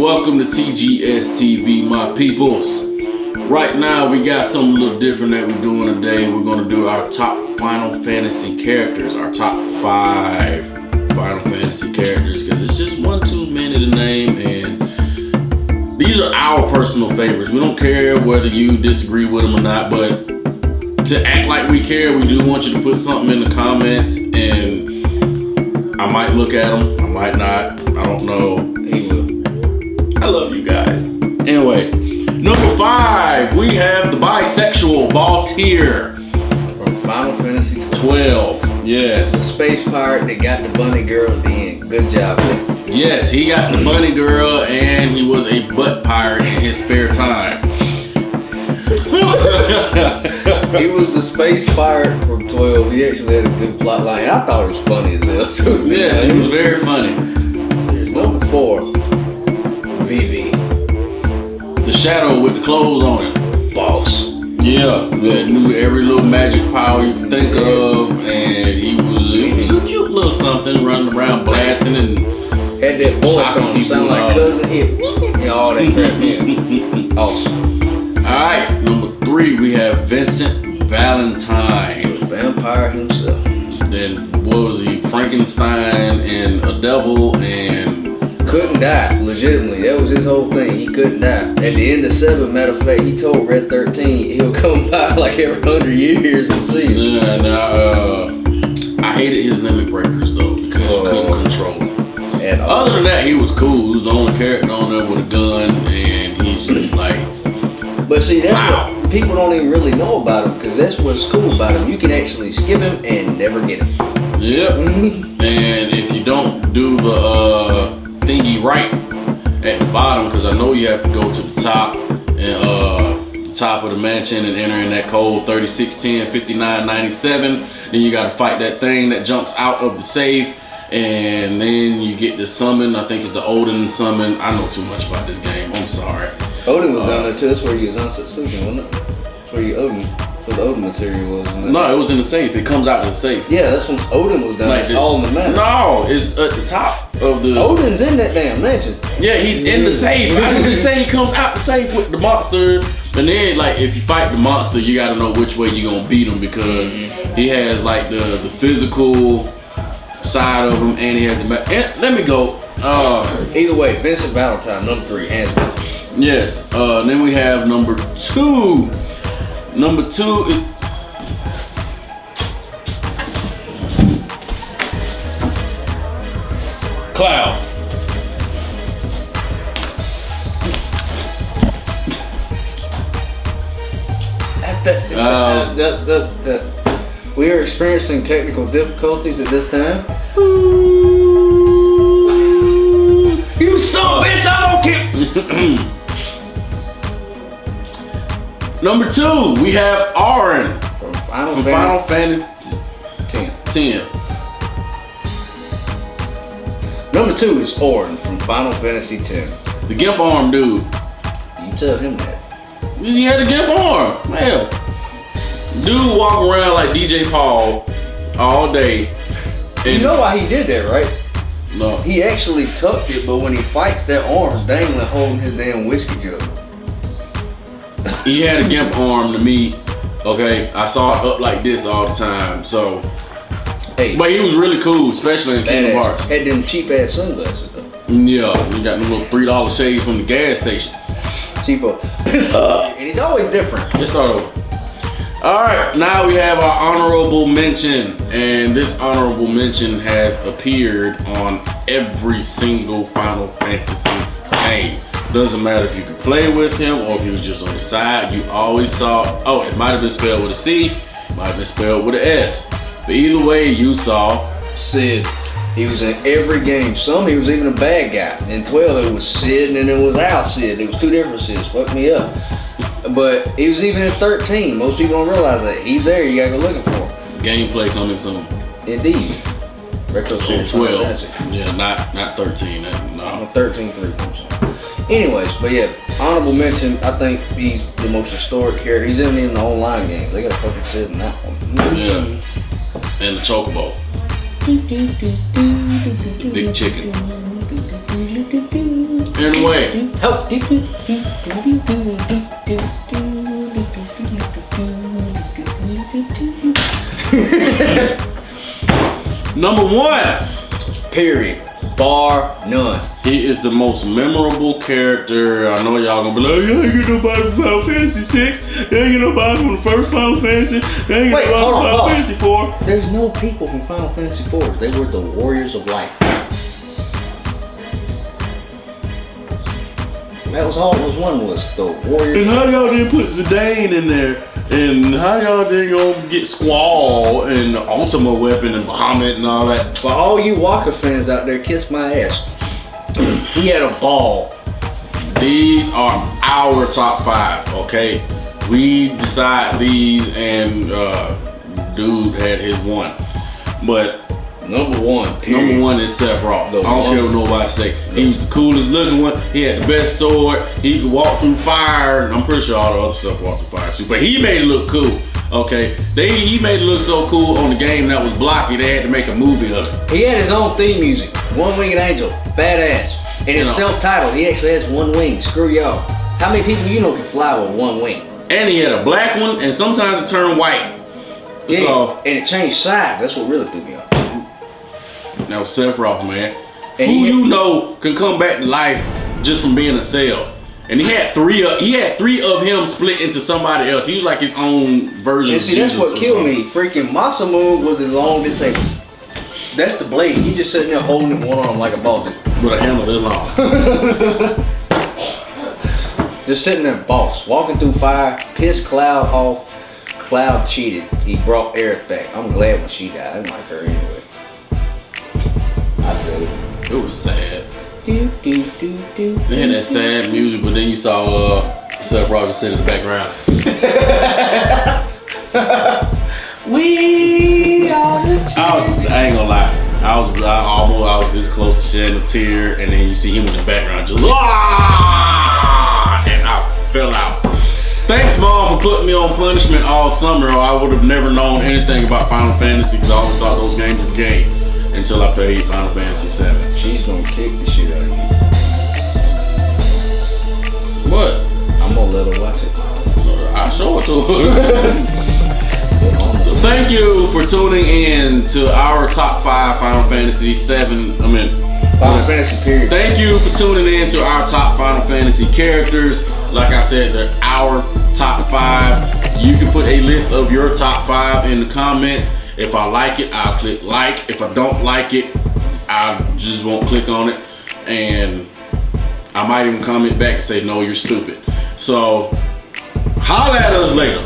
welcome to TGS TV, my peoples. Right now, we got something a little different that we're doing today. We're going to do our top Final Fantasy characters, our top 5 Final Fantasy characters, because it's just one too many to name, and these are our personal favorites. We don't care whether you disagree with them or not, but to act like we care, we do want you to put something in the comments, and I might look at them, I might not, I don't know. He will. I love you guys. Anyway, number 5, we have the bisexual Baltier from Final Fantasy 12. Yes. The space pirate that got the bunny girl at the end. Good job, man. Yes, he got the bunny girl, and he was a butt pirate in his spare time. He was the space pirate from 12. He actually had a good plot line. I thought it was funny as hell too. Yes, he was very funny. There's number 4, Vivi. The shadow with the clothes on it. Boss. Yeah, that knew every little magic power you can think of, and he was a cute little something running around blasting and had that voice on him, sound like Cousin Hip. And all that crap. Yeah. Awesome. Alright, number 3, we have Vincent Valentine. The vampire himself. Then what was he? Frankenstein and a devil and couldn't die, legitimately. That was his whole thing. He couldn't die. At the end of 7, matter of fact, he told Red 13 he'll come by like every 100 years and see him. Yeah, now, I hated his limit breakers though, because you couldn't control him. Other than that, he was cool. He was the only character on there with a gun, and he's just like. But see, that's what people don't even really know about him, because that's what's cool about him. You can actually skip him and never get him. Yep. And if you don't do the thingy right at the bottom, because I know you have to go to the top and the top of the mansion and enter in that code 3610-5997. Then you got to fight that thing that jumps out of the safe, and then you get the summon. I think it's the Odin summon. I know too much about this game. I'm sorry. Odin was down there too. That's where you was unsubstitution, wasn't it? That's where you Odin. Where the Odin material was. No, it was in the safe. It comes out of the safe. Yeah, that's when Odin was down there. All in the map. No, it's at the top of the. Odin's in that damn mansion. Yeah, he's in the safe. I just say he comes out the safe with the monster, and then like if you fight the monster, you got to know which way you're gonna beat him, because he has like the physical side of him, and he has the back. And let me go. Either way, Vincent Valentine, number 3, hands down. Yes. Then we have number 2. Number 2 is Cloud. We are experiencing technical difficulties at this time. You son of a bitch, I don't care. Number 2, we have Auron from Final Fantasy 10. Number 2 is Auron from Final Fantasy 10. The gimp arm dude. You tell him that. He had a gimp arm. Man. Dude walk around like DJ Paul all day. And you know why he did that, right? No. He actually tucked it, but when he fights, that arm's dangling holding his damn whiskey jug. He had a gimp arm to me. Okay, I saw it up like this all the time. So, hey, but he was really cool, especially in Kingdom Hearts. Had them cheap ass sunglasses though. Yeah, you got them little $3 shades from the gas station. Cheapo. And he's always different. Let's start over. All right, now we have our honorable mention, and this honorable mention has appeared on every single Final Fantasy game. Doesn't matter if you could play with him or if he was just on the side, you always saw, oh, it might have been spelled with a C, it might have been spelled with an S. But either way, you saw Sid. He was in every game. Some he was even a bad guy. In 12 it was Sid and it was Al Sid. It was 2 different Sids. Fuck me up. But he was even in 13. Most people don't realize that. He's there, you gotta go looking for him. Gameplay coming soon. Indeed. Retro series 12. Yeah, not 13. No. 13 3. Anyways, but yeah, honorable mention, I think he's the most historic character. He's even in the online games. They got a fucking Sid in that one. Yeah. And the chocobo. The big chicken. Anyway. Number 1. Period. Bar none. He is the most memorable character. I know y'all gonna be like, you ain't get nobody from Final Fantasy 6. You ain't get nobody from the first Final Fantasy. You ain't get nobody from Final Fantasy 4. There's no people from Final Fantasy 4. They were the Warriors of Light. That was all it was. One was the Warriors. And how y'all didn't put Zidane in there? And how y'all didn't go get Squall and the Ultimate Weapon and Bahamut and all that? For all you Walker fans out there, kiss my ass. He had a ball. These are our top 5, okay? We decide these, and dude had his one. But Number 1. Period. number 1 is Sephiroth. I don't care what nobody say. He was the coolest looking one. He had the best sword. He could walk through fire. And I'm pretty sure all the other stuff walked through fire too. But he made it look cool. Okay, he made it look so cool on the game that was blocky. They had to make a movie of it. He had his own theme music. One Winged Angel, badass. And it's self-titled. He actually has one wing. Screw y'all. How many people you know can fly with one wing? And he had a black one, and sometimes it turned white. Yeah, So and it changed sides. That's what really threw me off. that was Sephiroth, man. And Who you know can come back to life just from being a cell. And he had three of him split into somebody else. He was like his own version And of see, Jesus. that's what killed me. Freaking Masamune was as long as the table. That's the blade. He just sitting there holding it one arm like a boss. With a hammer this long. Just sitting there, boss. Walking through fire, pissed Cloud off. Cloud cheated. He brought Aerith back. I'm glad when she died. I didn't like her anyway. I said it. It was sad. Do, do, do, do, They had that sad music, but then you saw Sephiroth just sitting in the background. We are the I ain't gonna lie. I was this close to shedding a tear, and then you see him in the background just and I fell out. Thanks, Mom, for putting me on punishment all summer, or I would have never known anything about Final Fantasy because I always thought those games were gay until I played Final Fantasy 7. She's gonna kick the shit out of you. What? I'm gonna let her watch it. I'll show it to her. So thank you for tuning in to our top 5 Final Fantasy 7. Final Fantasy period. Thank you for tuning in to our top Final Fantasy characters. Like I said, they're our top 5. You can put a list of your top 5 in the comments. If I like it, I'll click like. If I don't like it, I just won't click on it. And I might even comment back and say, no, you're stupid. So, holla at us later.